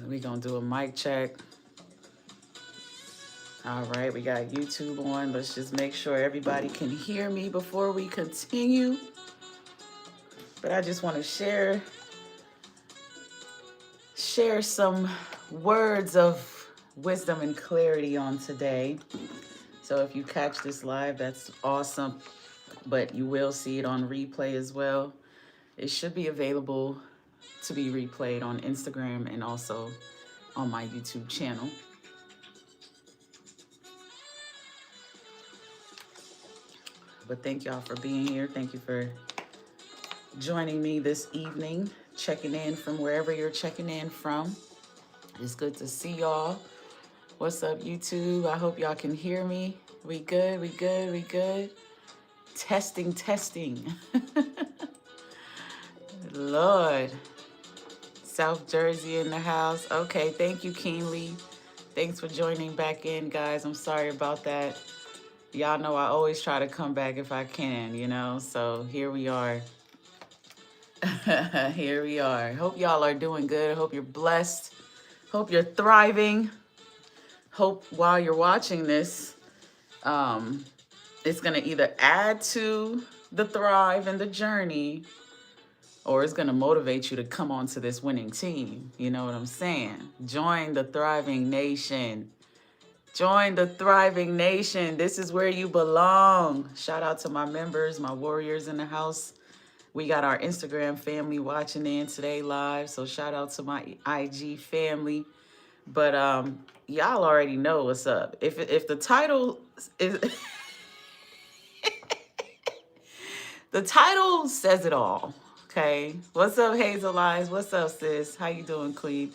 We're going to do a mic check. All right, we got YouTube on. Let's just make sure everybody can hear me before we continue. But I just want to share some words of wisdom and clarity on today. So if you catch this live, that's awesome. But you will see it on replay as well. It should be available to be replayed on Instagram and also on my YouTube channel. But thank y'all for being here. Thank you for joining me this evening, checking in from wherever you're checking in from. It's good to see y'all. What's up, YouTube? I hope y'all can hear me. We good, we good, we good. Testing. Lord. South Jersey in the house. Okay, thank you, Keenly. Thanks for joining back in, guys. I'm sorry about that. Y'all know I always try to come back if I can, you know? So here we are. Here we are. Hope y'all are doing good. Hope you're blessed. Hope you're thriving. Hope while you're watching this, it's going to either add to the thrive and the journey, or it's going to motivate you to come onto this winning team. You know what I'm saying? Join the thriving nation. Join the thriving nation. This is where you belong. Shout out to my members, my warriors in the house. We got our Instagram family watching in today live. So shout out to my IG family. But y'all already know what's up. If the title is the title says it all. Okay. What's up, Hazel Eyes? What's up, sis? How you doing, Queen?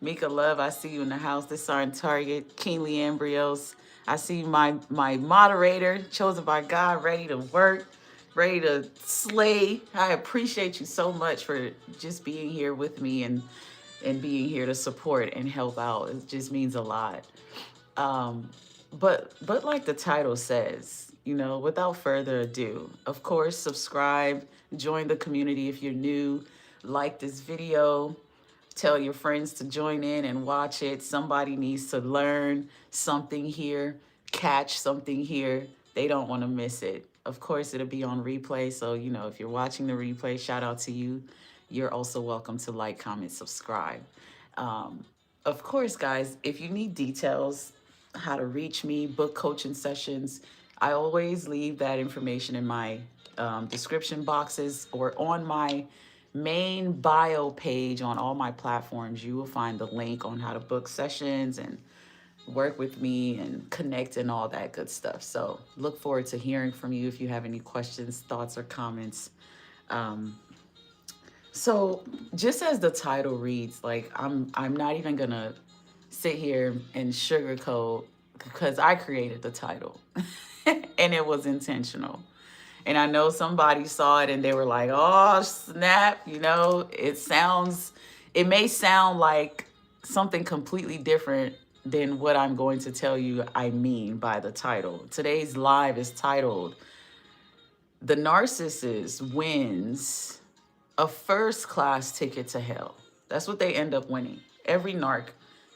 Mika Love, I see you in the house. This is our Target. Keenly Embryos. I see my moderator, chosen by God, ready to work, ready to slay. I appreciate you so much for just being here with me and being here to support and help out. It just means a lot. But like the title says, you know, without further ado, of course, subscribe, join the community if you're new, like this video, tell your friends to join in and watch it. Somebody needs to learn something here, catch something here. They don't want to miss it. Of course, it'll be on replay. So, you know, if you're watching the replay, shout out to you. You're also welcome to like, comment, subscribe. Of course, guys, if you need details, how to reach me, book coaching sessions, I always leave that information in my description boxes or on my main bio page on all my platforms. You will find the link on how to book sessions and work with me and connect and all that good stuff. So look forward to hearing from you if you have any questions, thoughts, or comments. So just as the title reads, like I'm not even gonna sit here and sugarcoat because I created the title and it was intentional. And I know somebody saw it and they were like, oh, snap, you know, it may sound like something completely different than what I'm going to tell you I mean by the title. Today's live is titled, The Narcissist Wins a First-Class Ticket to Hell. That's what they end up winning. Every narc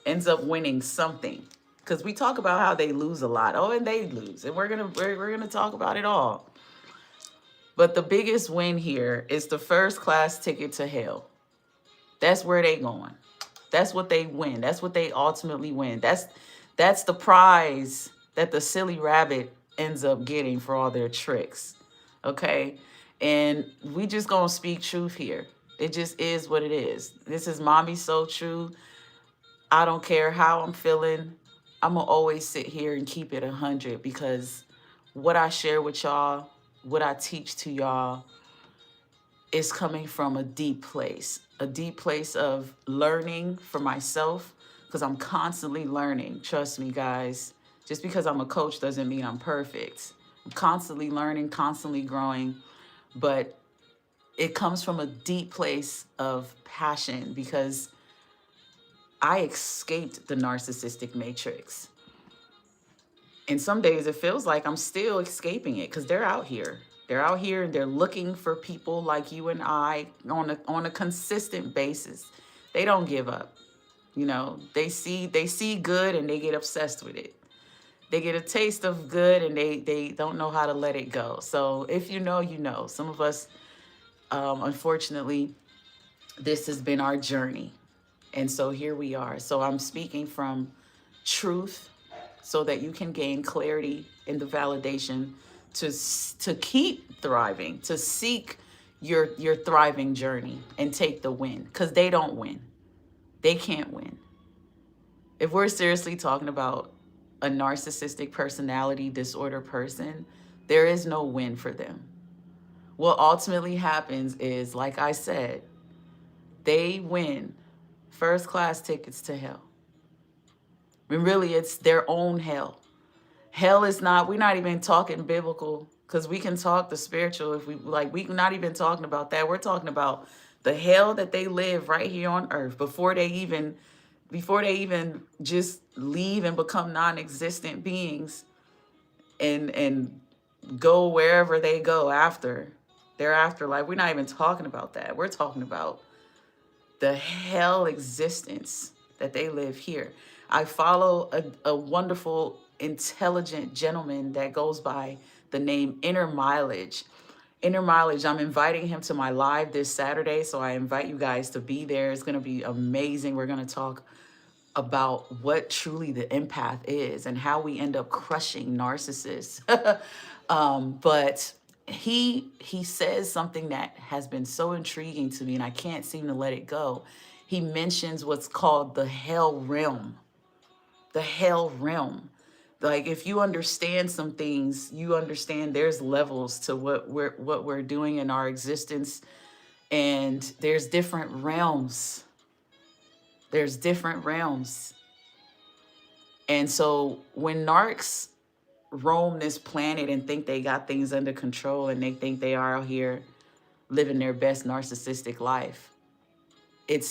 ends up winning something. Because we talk about how they lose a lot. Oh, and they lose. And we're gonna talk about it all. But the biggest win here is the first-class ticket to hell. That's where they going. That's what they win. That's what they ultimately win. That's the prize that the silly rabbit ends up getting for all their tricks. Okay? And we just gonna speak truth here. It just is what it is. This is MamiSoTrue. I don't care how I'm feeling. I'm gonna always sit here and keep it 100 because what I share with y'all, what I teach to y'all is coming from a deep place of learning for myself, because I'm constantly learning. Trust me, guys. Just because I'm a coach doesn't mean I'm perfect. I'm constantly learning, constantly growing, but it comes from a deep place of passion because I escaped the narcissistic matrix. And some days it feels like I'm still escaping it because they're out here. They're out here and they're looking for people like you and I on a consistent basis. They don't give up. You know, they see good and they get obsessed with it. They get a taste of good and they don't know how to let it go. So if you know, you know. Some of us, unfortunately, this has been our journey. And so here we are. So I'm speaking from truth so that you can gain clarity in the validation to keep thriving, to seek your thriving journey and take the win, cuz they don't win. They can't win. If we're seriously talking about a narcissistic personality disorder person, there is no win for them. What ultimately happens is, like I said, they win first class tickets to hell. I mean, really, it's their own hell. Hell is not, we're not even talking biblical, because we can talk the spiritual if we like. We're not even talking about that. We're talking about the hell that they live right here on earth before they even just leave and become non-existent beings and go wherever they go after their afterlife. We're not even talking about that. We're talking about the hell existence that they live here. I follow a wonderful, intelligent gentleman that goes by the name Inner Mileage. Inner Mileage, I'm inviting him to my live this Saturday, so I invite you guys to be there. It's going to be amazing. We're going to talk about what truly the empath is and how we end up crushing narcissists. But he says something that has been so intriguing to me, and I can't seem to let it go. He mentions what's called the hell realm. The hell realm. Like, if you understand some things, you understand there's levels to what we're doing in our existence, and there's different realms. There's different realms. And so when narcs roam this planet and think they got things under control and they think they are out here living their best narcissistic life, it's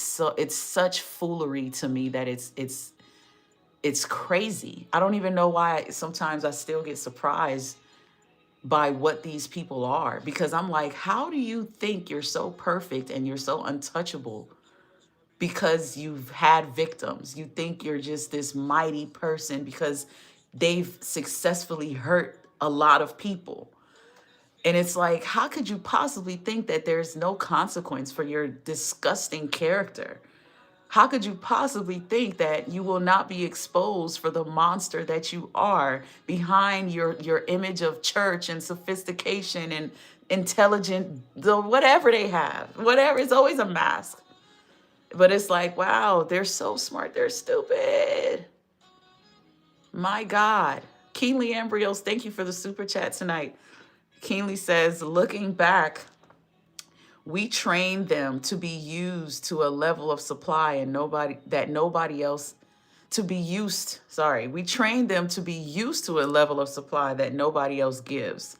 such foolery to me that it's crazy. I don't even know why sometimes I still get surprised by what these people are, because I'm like, how do you think you're so perfect and you're so untouchable because you've had victims? You think you're just this mighty person because they've successfully hurt a lot of people. And it's like, how could you possibly think that there's no consequence for your disgusting character? How could you possibly think that you will not be exposed for the monster that you are behind your image of church and sophistication and intelligent, the whatever they have, whatever, it's always a mask. But it's like, wow, they're so smart, they're stupid. My God. Keenly Embryos, thank you for the super chat tonight. Keenly says, looking back, we trained them to be used to a level of supply and nobody else to be used. Sorry, we trained them to be used to a level of supply that nobody else gives,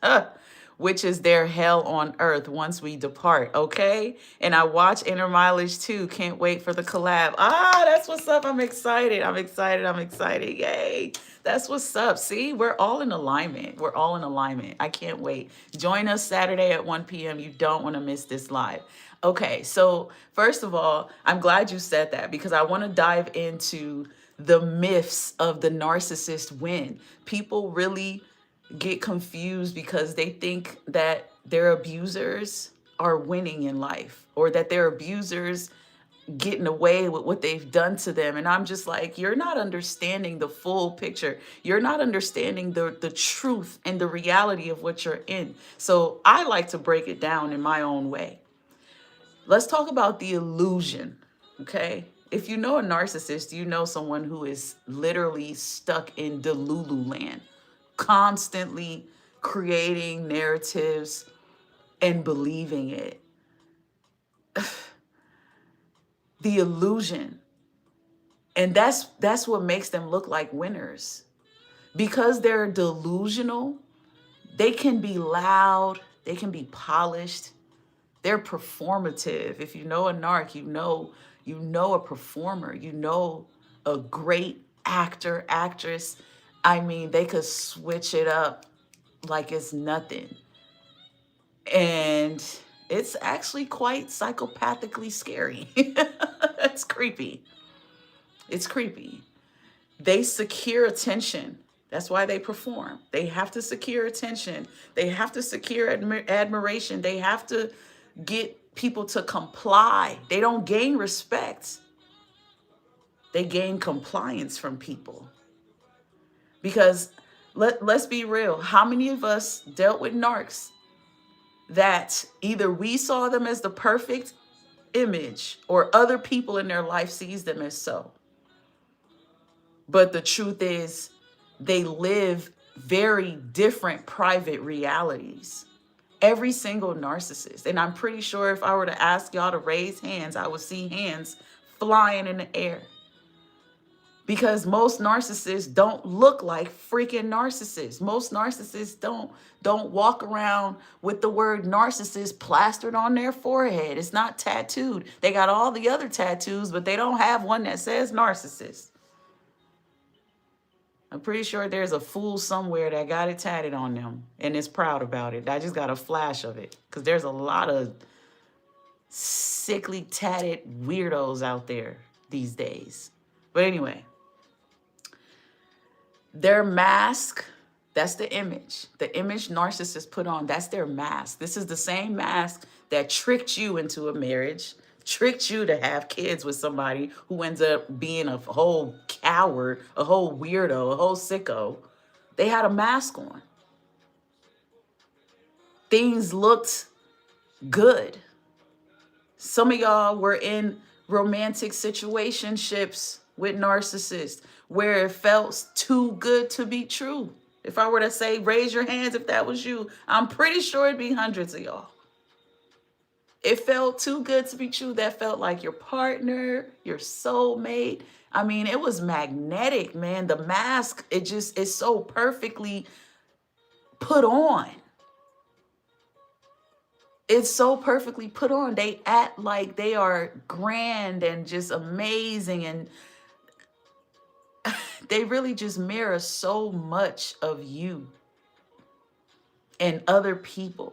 which is their hell on earth once we depart. Okay. And I watch Inner Mileage too. Can't wait for the collab. That's what's up. I'm excited. I'm excited. I'm excited. Yay. That's what's up. See, we're all in alignment. We're all in alignment. I can't wait. Join us Saturday at 1 p.m. You don't want to miss this live. Okay, so first of all, I'm glad you said that, because I want to dive into the myths of the narcissist win. People really get confused because they think that their abusers are winning in life, or that their abusers getting away with what they've done to them. And I'm just like, you're not understanding the full picture. You're not understanding the truth and the reality of what you're in. So I like to break it down in my own way. Let's talk about the illusion, okay? If you know a narcissist, you know someone who is literally stuck in Delulu land, constantly creating narratives and believing it. The illusion. And that's what makes them look like winners. Because they're delusional, they can be loud, they can be polished, they're performative. If you know a narc, you know a performer, you know a great actor, actress. I mean, they could switch it up like it's nothing. And it's actually quite psychopathically scary. It's creepy. It's creepy. They secure attention. That's why they perform. They have to secure attention. They have to secure admiration. They have to get people to comply. They don't gain respect. They gain compliance from people. Because let's be real. How many of us dealt with narcs that either we saw them as the perfect image or other people in their life sees them as so? But the truth is, they live very different private realities. Every single narcissist. And I'm pretty sure if I were to ask y'all to raise hands, I would see hands flying in the air. Because most narcissists don't look like freaking narcissists. Most narcissists don't walk around with the word narcissist plastered on their forehead. It's not tattooed. They got all the other tattoos, but they don't have one that says narcissist. I'm pretty sure there's a fool somewhere that got it tatted on them and is proud about it. I just got a flash of it because there's a lot of sickly tatted weirdos out there these days. But anyway, their mask, that's the image. The image narcissists put on, that's their mask. This is the same mask that tricked you into a marriage, tricked you to have kids with somebody who ends up being a whole coward, a whole weirdo, a whole sicko. They had a mask on. Things looked good. Some of y'all were in romantic situationships with narcissists where it felt too good to be true. If I were to say, raise your hands if that was you, I'm pretty sure it'd be hundreds of y'all. It felt too good to be true. That felt like your partner, your soulmate. I mean, it was magnetic, man. The mask, it's so perfectly put on. It's so perfectly put on. They act like they are grand and just amazing. And they really just mirror so much of you and other people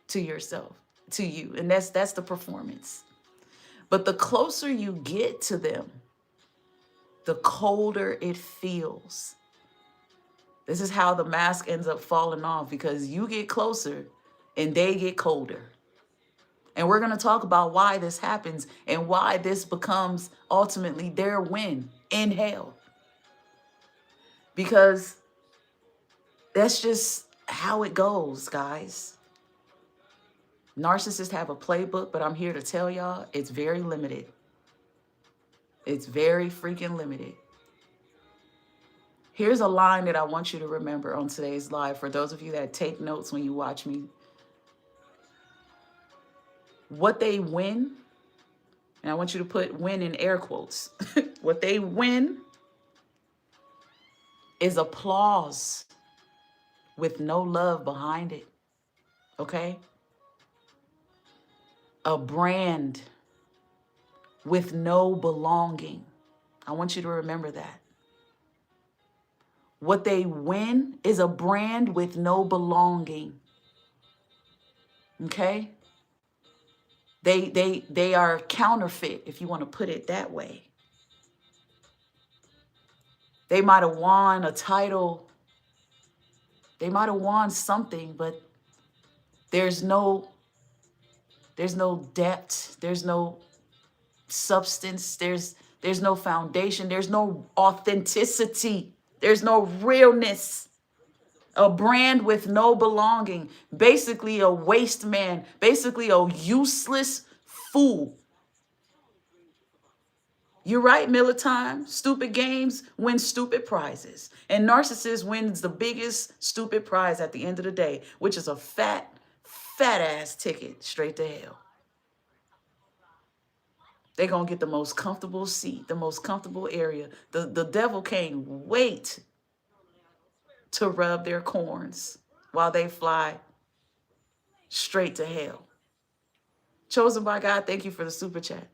to yourself, to you. And that's the performance. But the closer you get to them, the colder it feels. This is how the mask ends up falling off, because you get closer and they get colder. And we're going to talk about why this happens and why this becomes ultimately their win in hell. Because that's just how it goes, guys. Narcissists have a playbook, but I'm here to tell y'all it's very limited. It's very freaking limited. Here's a line that I want you to remember on today's live for those of you that take notes when you watch me. What they win, and I want you to put win in air quotes. What they win is applause with no love behind it. Okay? A brand with no belonging. I want you to remember that. What they win is a brand with no belonging. Okay? They are counterfeit, if you want to put it that way. They might have won a title. They might have won something, but there's no depth. There's no substance. There's no foundation. There's no authenticity. There's no realness. A brand with no belonging. Basically a waste man. Basically a useless fool. You're right, Militime. Stupid games win stupid prizes. And narcissist wins the biggest stupid prize at the end of the day, which is a fat ass ticket straight to hell. They're going to get the most comfortable seat, the most comfortable area. The devil can't wait to rub their corns while they fly straight to hell. Chosen by God, thank you for the super chat.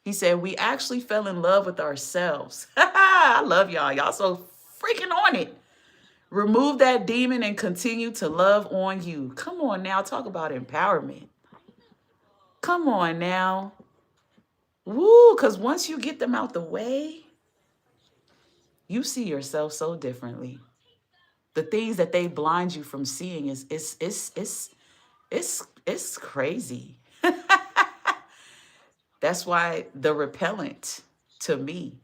He said, we actually fell in love with ourselves. I love y'all. Y'all so freaking on it. Remove that demon and continue to love on you. Come on now. Talk about empowerment. Come on now. Woo, because once you get them out the way, you see yourself so differently. The things that they blind you from seeing is it's crazy. That's why the repellent, to me,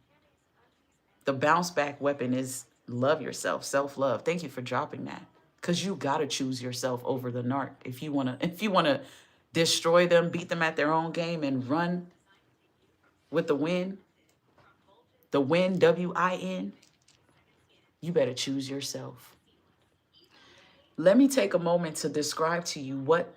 the bounce back weapon is love yourself, self-love. Thank you for dropping that. Cause you gotta choose yourself over the narc. If you wanna destroy them, beat them at their own game and run with the win, WIN, you better choose yourself. Let me take a moment to describe to you what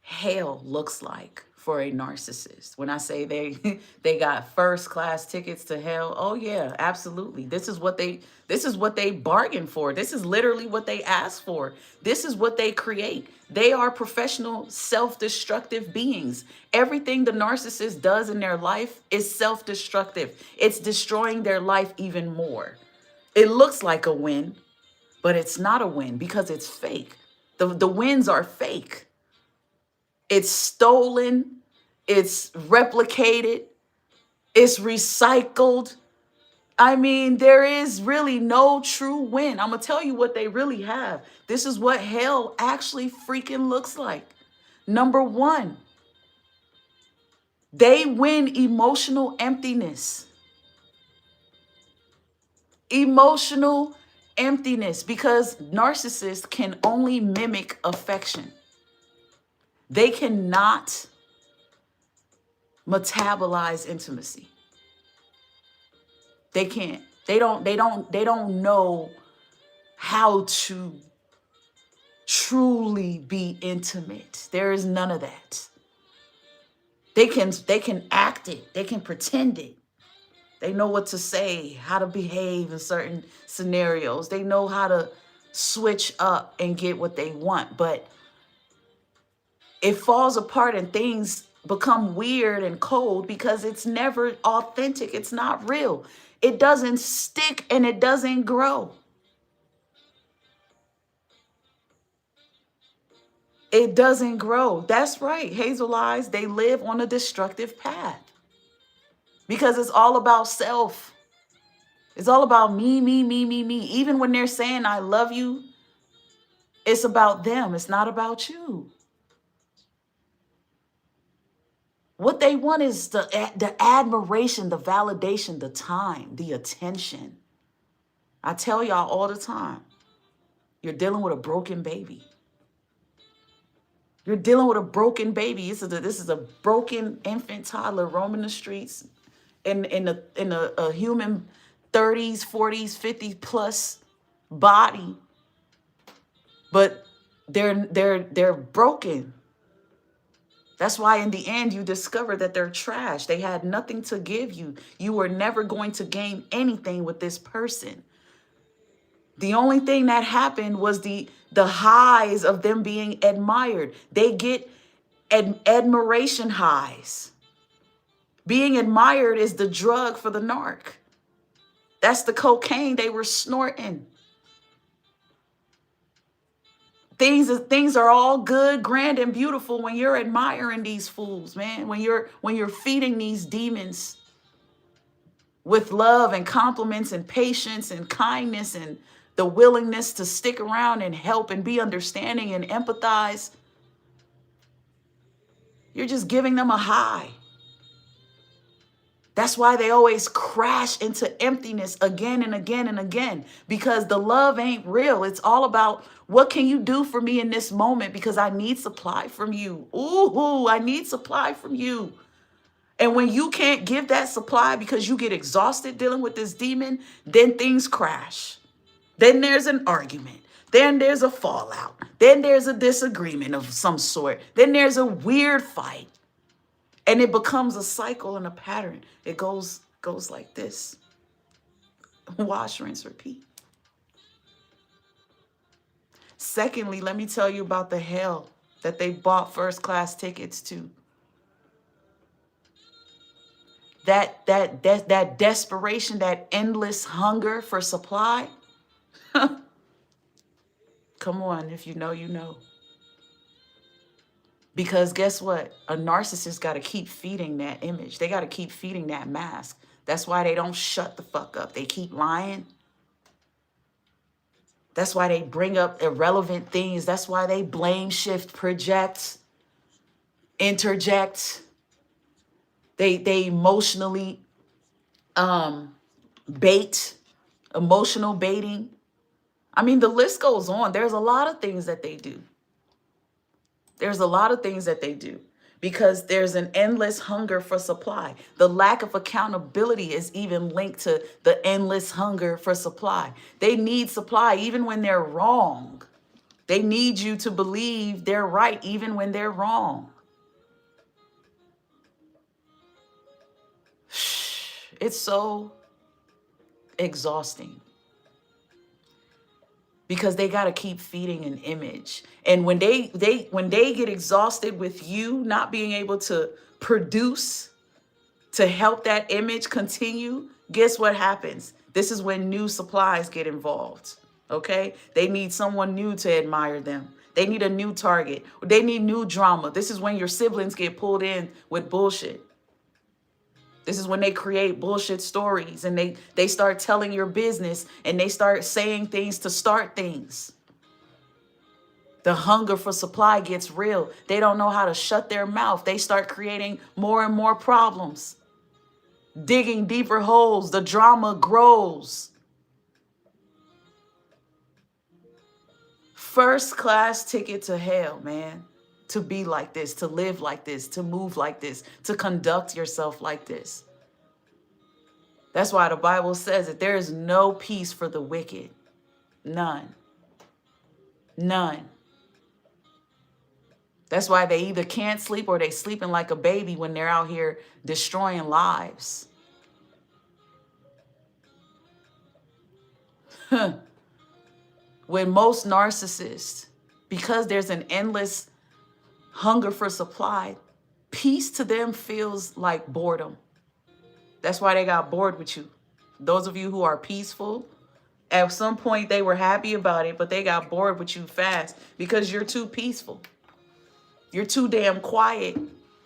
hell looks like for a narcissist. When I say they they got first class tickets to hell, oh yeah, absolutely. This is what they bargained for. This is literally what they asked for. This is what they create. They are professional self-destructive beings. Everything the narcissist does in their life is self-destructive. It's destroying their life even more. It looks like a win, but it's not a win because it's fake. The wins are fake. It's stolen, it's replicated, it's recycled. I mean, there is really no true win. I'm going to tell you what they really have. This is what hell actually freaking looks like. Number one, they win emotional emptiness. Emotional emptiness, because narcissists can only mimic affection. They cannot metabolize intimacy. They can't. They don't know how to truly be intimate. There is none of that. They can act it. They can pretend it. They know what to say, how to behave in certain scenarios. They know how to switch up and get what they want, but it falls apart and things become weird and cold because it's never authentic. It's not real. It doesn't stick and it doesn't grow. It doesn't grow. That's right. Hazel Eyes, they live on a destructive path because it's all about self. It's all about me, me, me, me, me. Even when they're saying, I love you, it's about them. It's not about you. What they want is the admiration, the validation, the time, the attention. I tell y'all all the time, you're dealing with a broken baby. You're dealing with a broken baby. This is a broken infant toddler roaming the streets in a human 30s, 40s, 50 plus body, but they're broken. That's why in the end, you discover that they're trash. They had nothing to give you. You were never going to gain anything with this person. The only thing that happened was the highs of them being admired. They get admiration highs. Being admired is the drug for the narc. That's the cocaine they were snorting. Things are all good, grand, and beautiful when you're admiring these fools, man. When you're feeding these demons with love and compliments and patience and kindness and the willingness to stick around and help and be understanding and empathize. You're just giving them a high. That's why they always crash into emptiness again and again and again, because the love ain't real. It's all about, what can you do for me in this moment? Because I need supply from you. Ooh, I need supply from you. And when you can't give that supply because you get exhausted dealing with this demon, then things crash. Then there's an argument. Then there's a fallout. Then there's a disagreement of some sort. Then there's a weird fight. And it becomes a cycle and a pattern. It goes like this. Wash, rinse, repeat. Secondly, let me tell you about the hell that they bought first class tickets to. That desperation, that endless hunger for supply. Come on, if you know, you know. Because guess what? A narcissist got to keep feeding that image. They got to keep feeding that mask. That's why they don't shut the fuck up. They keep lying. That's why they bring up irrelevant things. That's why they blame, shift, project, interject. They emotionally bait, emotional baiting. I mean, the list goes on. There's a lot of things that they do. There's a lot of things that they do because there's an endless hunger for supply. The lack of accountability is even linked to the endless hunger for supply. They need supply even when they're wrong. They need you to believe they're right even when they're wrong. It's so exhausting because they got to keep feeding an image. And when they get exhausted with you not being able to produce to help that image continue, guess what happens? This is when new supplies get involved. Okay? They need someone new to admire them. They need a new target. They need new drama. This is when your siblings get pulled in with bullshit. This is when they create bullshit stories and they start telling your business and they start saying things to start things. The hunger for supply gets real. They don't know how to shut their mouth. They start creating more and more problems, digging deeper holes. The drama grows. First class ticket to hell, man. To be like this, to live like this, to move like this, to conduct yourself like this. That's why the Bible says that there is no peace for the wicked. None. None. That's why they either can't sleep or they sleeping like a baby when they're out here destroying lives. When most narcissists, because there's an endless hunger for supply, peace to them feels like boredom. That's why they got bored with you. Those of you who are peaceful, at some point they were happy about it, but they got bored with you fast because you're too peaceful. You're too damn quiet.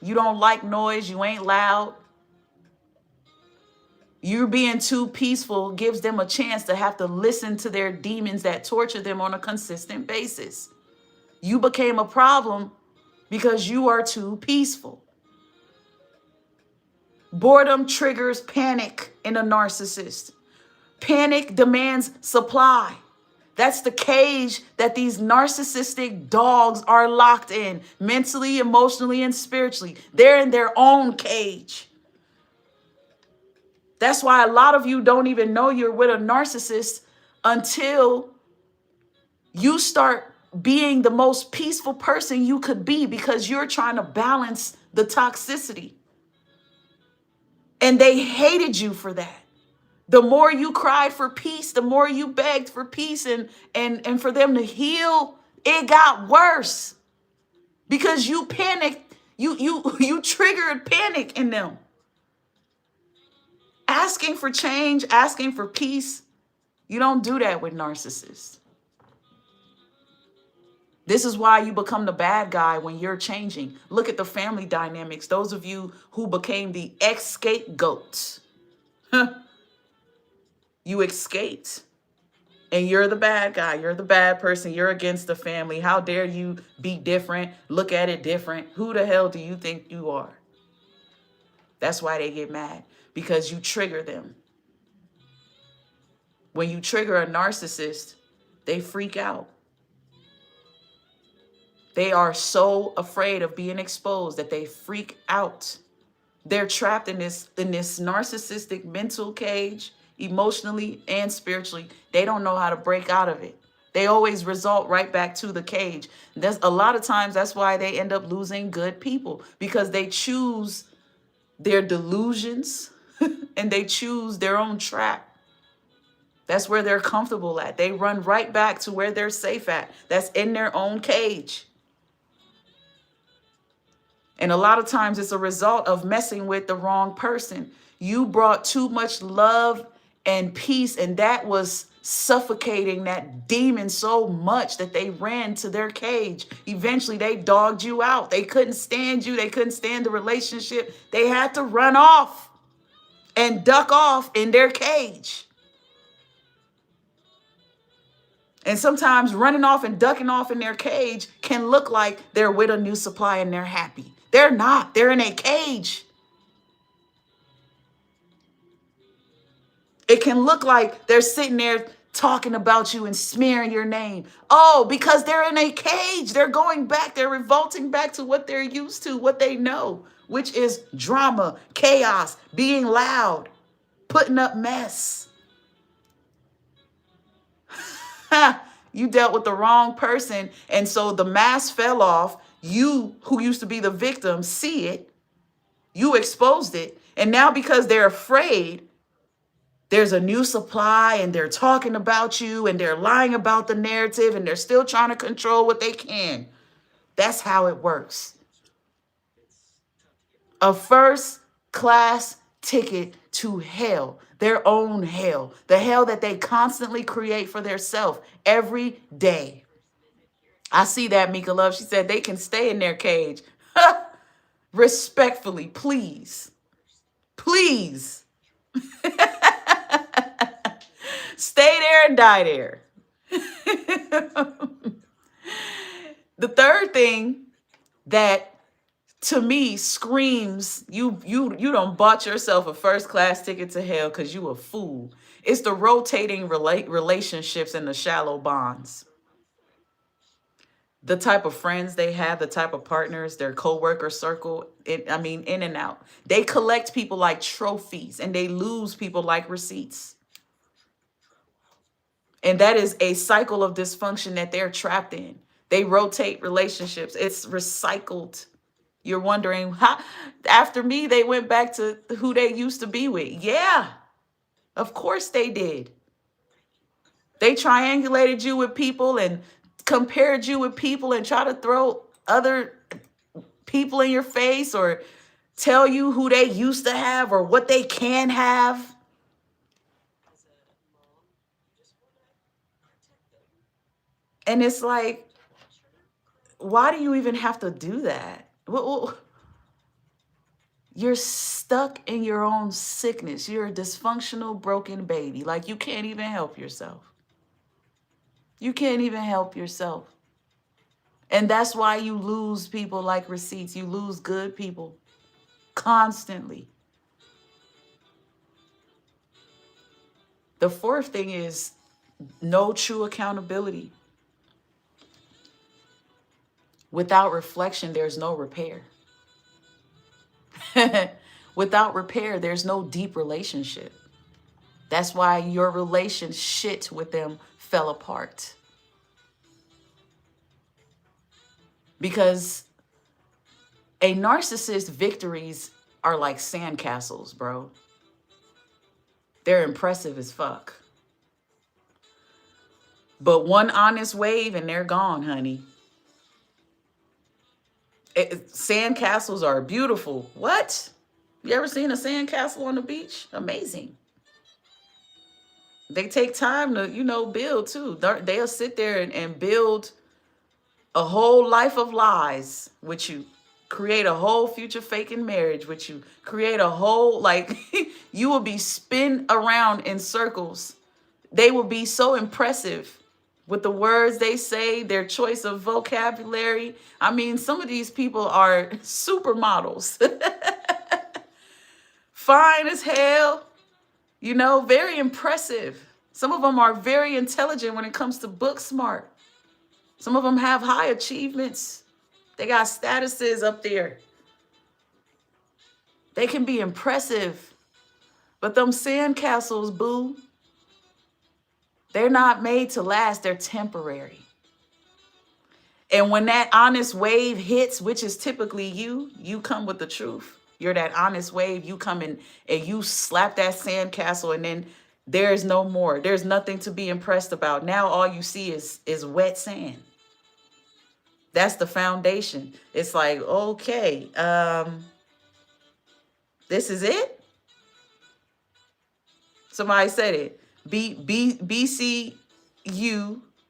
You don't like noise. You ain't loud. You being too peaceful gives them a chance to have to listen to their demons that torture them on a consistent basis. You became a problem because you are too peaceful. Boredom triggers panic in a narcissist. Panic demands supply. That's the cage that these narcissistic dogs are locked in, mentally, emotionally, and spiritually. They're in their own cage. That's why a lot of you don't even know you're with a narcissist until you start being the most peaceful person you could be, because you're trying to balance the toxicity. And they hated you for that. The more you cried for peace, the more you begged for peace and for them to heal, it got worse because you panicked. You triggered panic in them. Asking for change, asking for peace, you don't do that with narcissists. This is why you become the bad guy when you're changing. Look at the family dynamics. Those of you who became the ex-scapegoats. You escaped. And you're the bad guy. You're the bad person. You're against the family. How dare you be different? Look at it different. Who the hell do you think you are? That's why they get mad. Because you trigger them. When you trigger a narcissist, they freak out. They are so afraid of being exposed that they freak out. They're trapped in this narcissistic mental cage, emotionally and spiritually. They don't know how to break out of it. They always result right back to the cage. There's a lot of times that's why they end up losing good people, because they choose their delusions and they choose their own trap. That's where they're comfortable at. They run right back to where they're safe at. That's in their own cage. And a lot of times it's a result of messing with the wrong person. You brought too much love and peace, and that was suffocating that demon so much that they ran to their cage. Eventually, they dogged you out. They couldn't stand you. They couldn't stand the relationship. They had to run off and duck off in their cage. And sometimes running off and ducking off in their cage can look like they're with a new supply and they're happy. They're not. They're in a cage. It can look like they're sitting there talking about you and smearing your name. Oh, because they're in a cage. They're going back. They're revolting back to what they're used to, what they know, which is drama, chaos, being loud, putting up mess. You dealt with the wrong person. And so the mask fell off. You, who used to be the victim, see it. You exposed it. And now because they're afraid, there's a new supply and they're talking about you and they're lying about the narrative and they're still trying to control what they can. That's how it works. A first class ticket to hell, their own hell, the hell that they constantly create for themselves every day. I see that, Mika Love. She said they can stay in their cage. Respectfully, please. Please. Stay there and die there. The third thing that to me screams you done bought yourself a first class ticket to hell because you a fool. It's the rotating relationships and the shallow bonds. The type of friends they have, the type of partners, their coworker circle, in and out. They collect people like trophies and they lose people like receipts. And that is a cycle of dysfunction that they're trapped in. They rotate relationships. It's recycled. You're wondering, how, after me, they went back to who they used to be with. Yeah, of course they did. They triangulated you with people and compared you with people and try to throw other people in your face or tell you who they used to have or what they can have. And it's like, why do you even have to do that? You're stuck in your own sickness. You're a dysfunctional, broken baby. Like, you can't even help yourself. You can't even help yourself. And that's why you lose people like receipts. You lose good people constantly. The fourth thing is no true accountability. Without reflection, there's no repair. Without repair, there's no deep relationship. That's why your relationship with them fell apart. Because a narcissist's victories are like sandcastles, bro. They're impressive as fuck. But one honest wave and they're gone, honey. Sandcastles are beautiful. What? You ever seen a sandcastle on the beach? Amazing. They take time to, build too. They'll sit there and build a whole life of lies with you, create a whole future faking marriage with you, create a whole, you will be spin around in circles. They will be so impressive with the words they say, their choice of vocabulary. Some of these people are supermodels. Fine as hell, very impressive. Some of them are very intelligent when it comes to book smart. Some of them have high achievements. They got statuses up there. They can be impressive. But them sandcastles, boo, they're not made to last. They're temporary. And when that honest wave hits, which is typically you come with the truth. You're that honest wave. You come in and you slap that sandcastle and then there's no more. There's nothing to be impressed about. Now all you see is wet sand. That's the foundation. It's like, okay, this is it? Somebody said it. BCU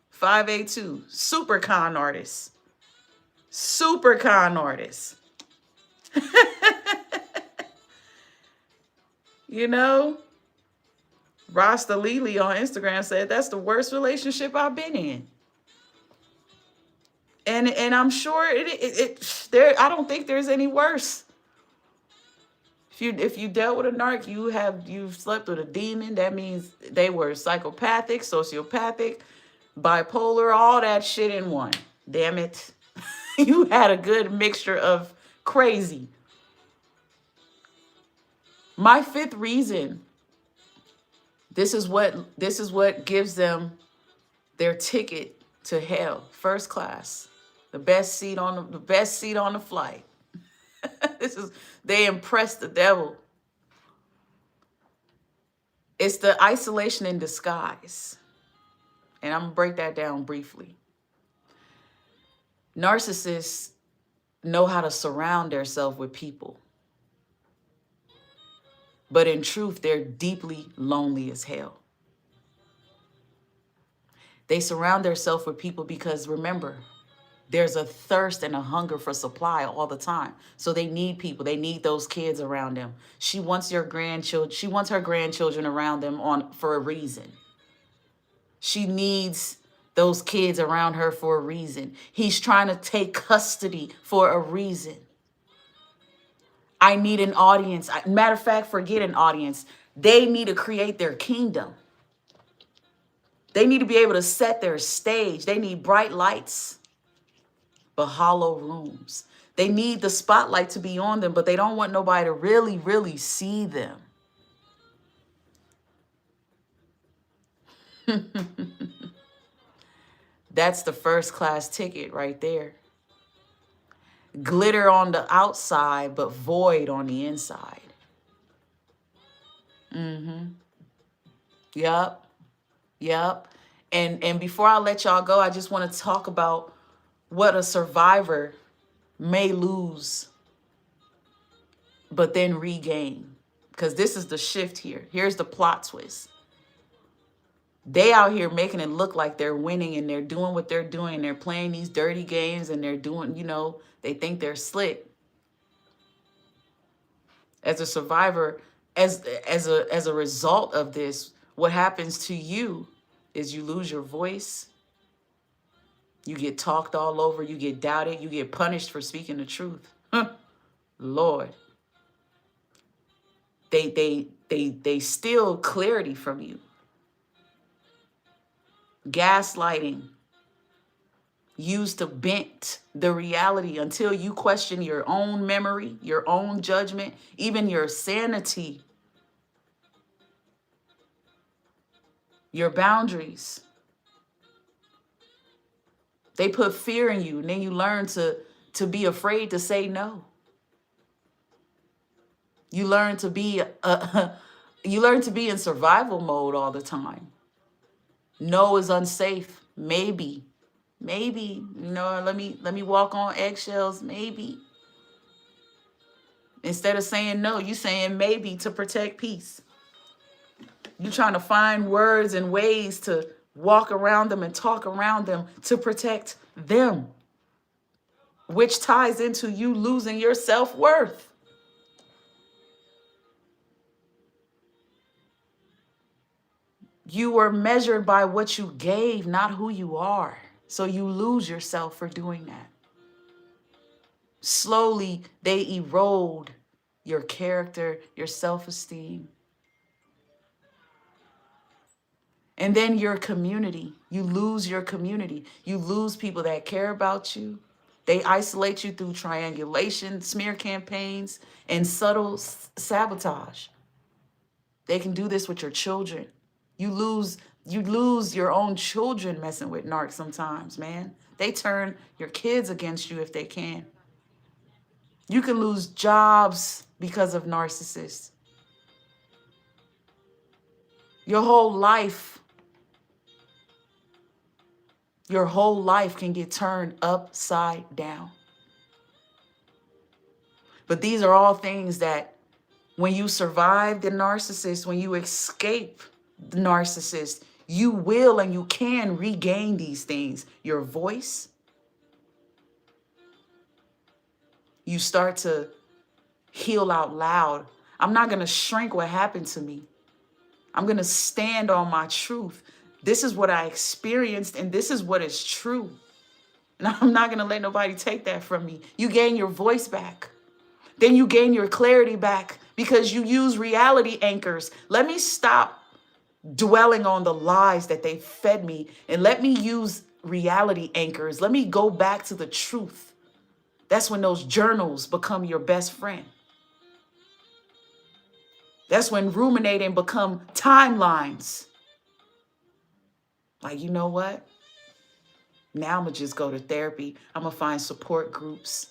582. Super con artist. Super con artist. You know, Rasta Lily on Instagram said that's the worst relationship I've been in. And I'm sure it there, I don't think there's any worse. If you dealt with a narc, you've slept with a demon. That means they were psychopathic, sociopathic, bipolar, all that shit in one. Damn it. You had a good mixture of crazy. My fifth reason, this is what gives them their ticket to hell, first class, the best seat on the flight. They impress the devil. It's the isolation in disguise. And I'm gonna break that down briefly. Narcissists know how to surround themselves with people. But in truth, they're deeply lonely as hell. They surround themselves with people because, remember, there's a thirst and a hunger for supply all the time. So they need people. They need those kids around them. She wants her grandchildren around them for a reason. She needs those kids around her for a reason. He's trying to take custody for a reason. I need an audience. Matter of fact, forget an audience. They need to create their kingdom. They need to be able to set their stage. They need bright lights, but hollow rooms. They need the spotlight to be on them, but they don't want nobody to really, really see them. That's the first class ticket right there. Glitter on the outside, but void on the inside. Yep. And before I let y'all go, I just want to talk about what a survivor may lose, but then regain. Because this is the shift here. Here's the plot twist. They out here making it look like they're winning and they're doing what they're doing. They're playing these dirty games and they're doing, they think they're slick. As a survivor, as a result of this, what happens to you is you lose your voice. You get talked all over. You get doubted. You get punished for speaking the truth. Lord. They steal clarity from you. Gaslighting. Used to bent the reality until you question your own memory, your own judgment, even your sanity, your boundaries. They put fear in you, and then you learn to be afraid to say no. You learn to be in survival mode all the time. No is unsafe. Maybe, let me walk on eggshells. Maybe. Instead of saying no, you saying maybe to protect peace. You trying to find words and ways to walk around them and talk around them to protect them, which ties into you losing your self-worth. You were measured by what you gave, not who you are. So you lose yourself for doing that. Slowly, they erode your character, your self-esteem. And then your community. You lose your community. You lose people that care about you. They isolate you through triangulation, smear campaigns, and subtle sabotage. They can do this with your children. You lose your own children messing with narcs sometimes, man. They turn your kids against you if they can. You can lose jobs because of narcissists. Your whole life can get turned upside down. But these are all things that when you survive the narcissist, when you escape narcissist, you will and you can regain these things. Your voice, you start to heal out loud. I'm not going to shrink what happened to me. I'm going to stand on my truth. This is what I experienced, and this is what is true. And I'm not going to let nobody take that from me. You gain your voice back. Then you gain your clarity back because you use reality anchors. Let me stop dwelling on the lies that they fed me and let me use reality anchors. Let me go back to the truth. That's when those journals become your best friend. That's when ruminating become timelines. Like, you know what? Now I'm going to just go to therapy. I'm going to find support groups.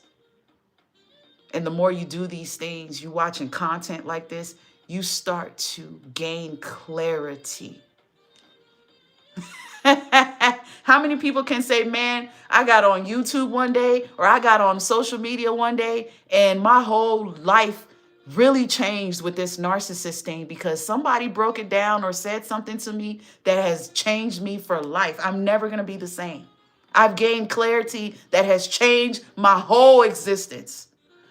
And the more you do these things, you watching content like this, you start to gain clarity. How many people can say, man, I got on YouTube one day or I got on social media one day and my whole life really changed with this narcissist thing because somebody broke it down or said something to me that has changed me for life. I'm never going to be the same. I've gained clarity that has changed my whole existence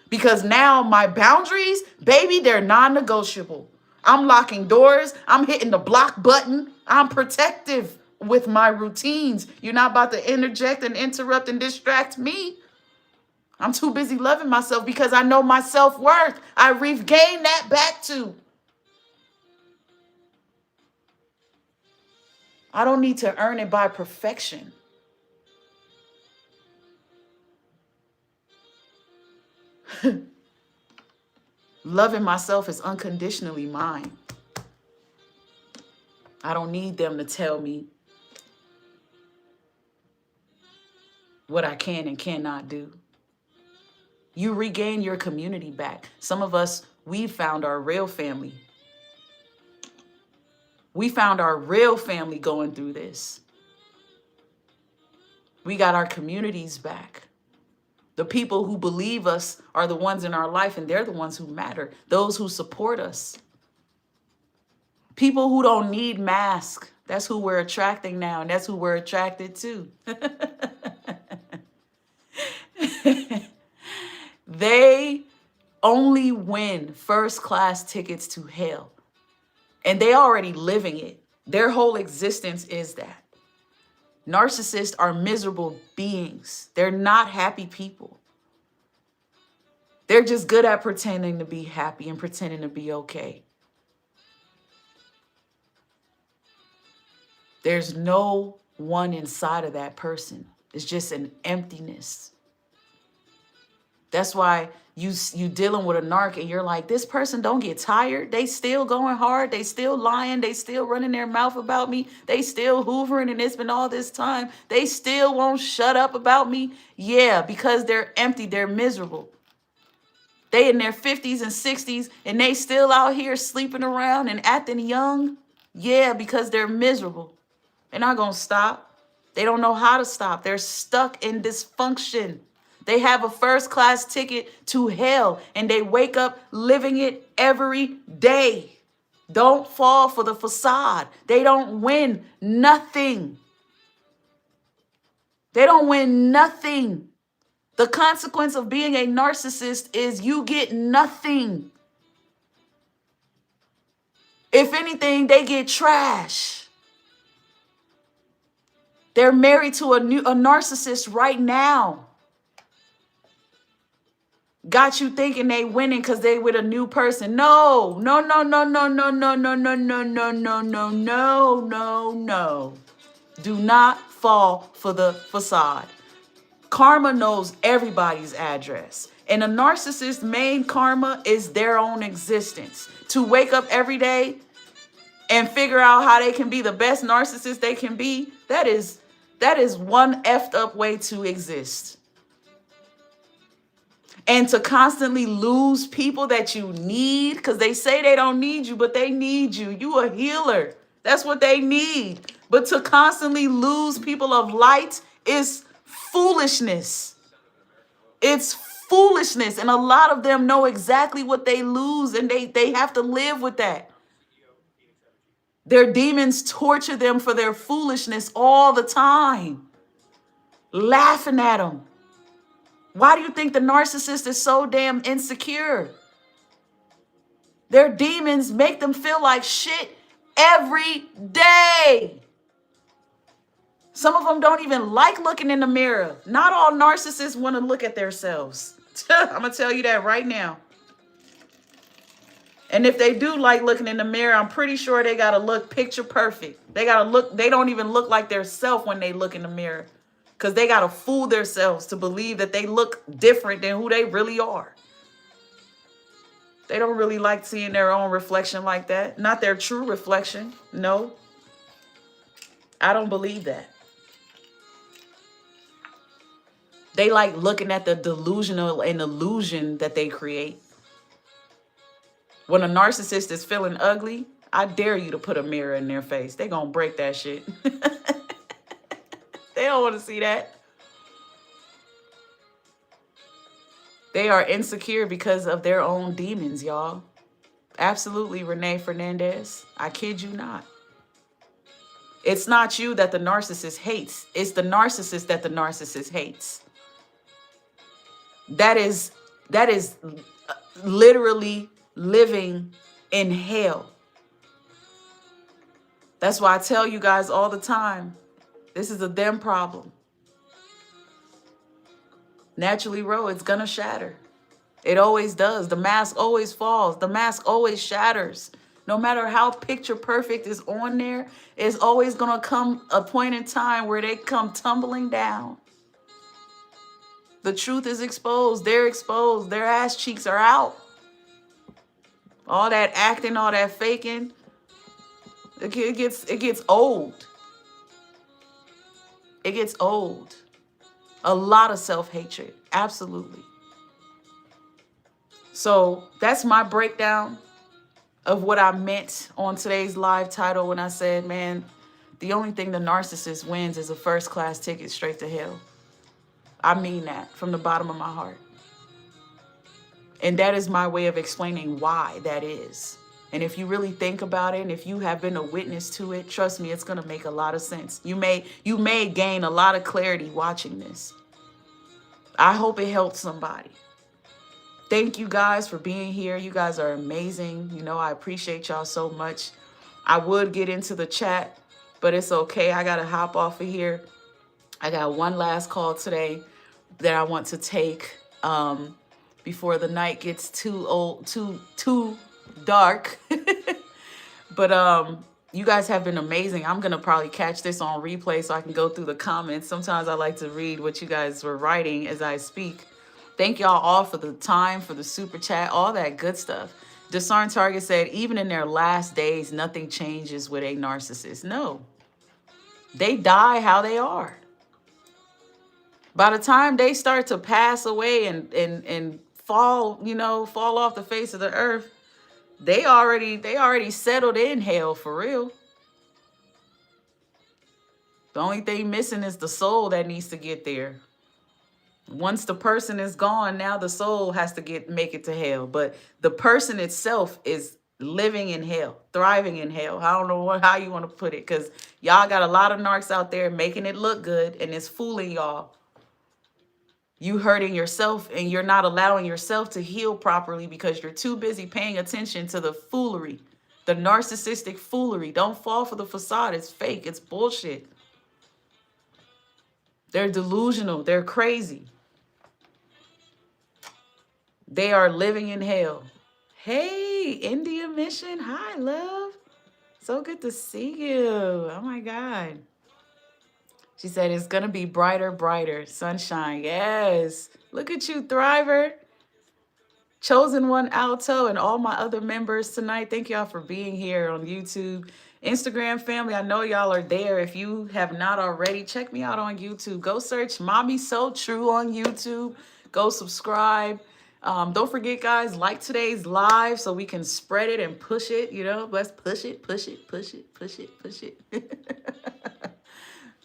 because now my boundaries, baby, they're non-negotiable. I'm locking doors. I'm hitting the block button. I'm protective with my routines. You're not about to interject and interrupt and distract me. I'm too busy loving myself because I know my self-worth. I regained that back too. I don't need to earn it by perfection. Loving myself is unconditionally mine. I don't need them to tell me what I can and cannot do. You regain your community back. Some of us, we found our real family. We found our real family going through this. We got our communities back. The people who believe us are the ones in our life, and they're the ones who matter. Those who support us. People who don't need masks. That's who we're attracting now, and that's who we're attracted to. They only win first-class tickets to hell. And they already living it. Their whole existence is that. Narcissists are miserable beings. They're not happy people. They're just good at pretending to be happy and pretending to be okay. There's no one inside of that person. It's just an emptiness. That's why you dealing with a narc and you're like, this person don't get tired. They still going hard. They still lying. They still running their mouth about me. They still hoovering and it's been all this time. They still won't shut up about me. Yeah, because they're empty. They're miserable. They in their 50s and 60s and they still out here sleeping around and acting young. Yeah, because they're miserable. They're not going to stop. They don't know how to stop. They're stuck in dysfunction. They have a first-class ticket to hell, and they wake up living it every day. Don't fall for the facade. They don't win nothing. They don't win nothing. The consequence of being a narcissist is you get nothing. If anything, they get trash. They're married to a narcissist right now. Got you thinking they winning because they with a new person. No. Do not fall for the facade. Karma knows everybody's address. And a narcissist's main karma is their own existence. To wake up every day and figure out how they can be the best narcissist they can be, that is one effed up way to exist. And to constantly lose people that you need, because they say they don't need you, but they need you. You a healer. That's what they need. But to constantly lose people of light is foolishness. It's foolishness. And a lot of them know exactly what they lose, and they have to live with that. Their demons torture them for their foolishness all the time, laughing at them. Why do you think the narcissist is so damn insecure? Their demons make them feel like shit every day. Some of them don't even like looking in the mirror. Not all narcissists want to look at themselves. I'm going to tell you that right now. And if they do like looking in the mirror, I'm pretty sure they got to look picture perfect. They got to look, they don't even look like their self when they look in the mirror. Because they got to fool themselves to believe that they look different than who they really are. They don't really like seeing their own reflection like that. Not their true reflection. No. I don't believe that. They like looking at the delusional and illusion that they create. When a narcissist is feeling ugly, I dare you to put a mirror in their face. They're going to break that shit. They don't want to see that. They are insecure because of their own demons, y'all. Absolutely, Renee Fernandez. I kid you not. It's not you that the narcissist hates. It's the narcissist that the narcissist hates. That is literally living in hell. That's why I tell you guys all the time, this is a them problem. Naturally, it's gonna shatter. It always does. The mask always falls. The mask always shatters. No matter how picture perfect is on there, it's always gonna come a point in time where they come tumbling down. The truth is exposed. They're exposed. Their ass cheeks are out. All that acting, all that faking, it gets old. It gets old. A lot of self-hatred. Absolutely. So that's my breakdown of what I meant on today's live title when I said, man, the only thing the narcissist wins is a first-class ticket straight to hell. I mean that from the bottom of my heart. And that is my way of explaining why that is. And if you really think about it, and if you have been a witness to it, trust me, it's going to make a lot of sense. You may gain a lot of clarity watching this. I hope it helped somebody. Thank you guys for being here. You guys are amazing. You know, I appreciate y'all so much. I would get into the chat, but it's okay. I got to hop off of here. I got one last call today that I want to take before the night gets too dark. But you guys have been amazing. I'm going to probably catch this on replay so I can go through the comments. Sometimes I like to read what you guys were writing as I speak. Thank y'all all for the time, for the super chat, all that good stuff. Discern Target said, even in their last days, nothing changes with a narcissist. No, they die how they are. By the time they start to pass away and fall, fall off the face of the earth, they already settled in hell for real. The only thing missing is the soul that needs to get there. Once the person is gone, now the soul has to make it to hell. But the person itself is living in hell, thriving in hell. I don't know how you want to put it, because y'all got a lot of narcs out there making it look good, and it's fooling y'all. You hurting yourself, and you're not allowing yourself to heal properly because you're too busy paying attention to the foolery, the narcissistic foolery. Don't fall for the facade. It's fake. It's bullshit. They're delusional. They're crazy. They are living in hell. Hey, India Mission. Hi, love. So good to see you. Oh, my God. She said, it's going to be brighter, brighter. Sunshine. Yes. Look at you, Thriver. Chosen One Alto and all my other members tonight. Thank y'all for being here on YouTube. Instagram family, I know y'all are there. If you have not already, check me out on YouTube. Go search MamiSoTrue on YouTube. Go subscribe. Don't forget, guys, like today's live so we can spread it and push it. Let's push it, push it, push it, push it, push it.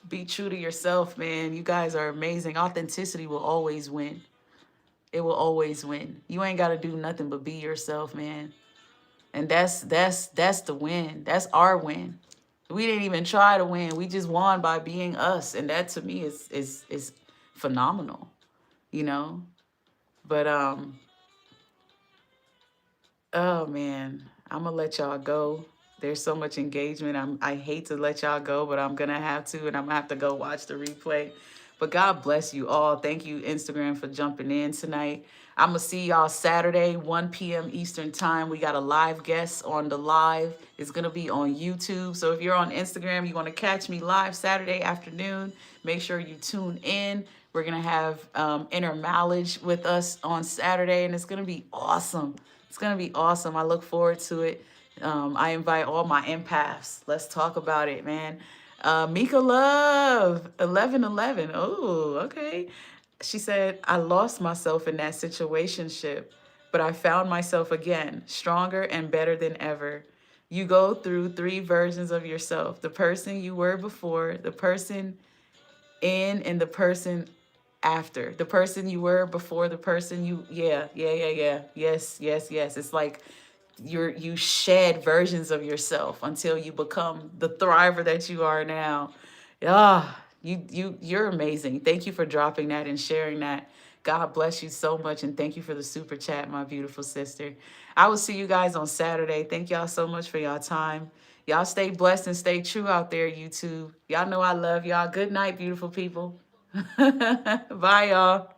Be true to yourself, man. You guys are amazing. Authenticity will always win. It will always win. You ain't got to do nothing but be yourself, man. And that's the win. That's our win. We didn't even try to win. We just won by being us. And that to me is phenomenal, you know? But oh man, I'm gonna let y'all go. There's so much engagement. I hate to let y'all go, but I'm gonna have to, and I'm gonna have to go watch the replay. But God bless you all. Thank you, Instagram, for jumping in tonight. I'm gonna see y'all Saturday, 1 p.m. Eastern time. We got a live guest on the live. It's gonna be on YouTube. So if you're on Instagram, you want to catch me live Saturday afternoon, make sure you tune in. We're gonna have Inner Knowledge with us on Saturday, and it's gonna be awesome. It's gonna be awesome. I look forward to it. I invite all my empaths. Let's talk about it, man. Mika Love, 1111. Oh, okay. She said, I lost myself in that situationship, but I found myself again, stronger and better than ever. You go through three versions of yourself: the person you were before, the person in, and the person after. The person you were before, the person you, yeah. Yes. It's like you shed versions of yourself until you become the thriver that you are now. Ah, you're amazing. Thank you for dropping that and sharing that. God bless you so much, and thank you for the super chat, my beautiful sister. I will see you guys on Saturday. Thank y'all so much for y'all time. Y'all stay blessed and stay true out there, YouTube. Y'all know I love y'all. Good night, beautiful people. Bye, y'all.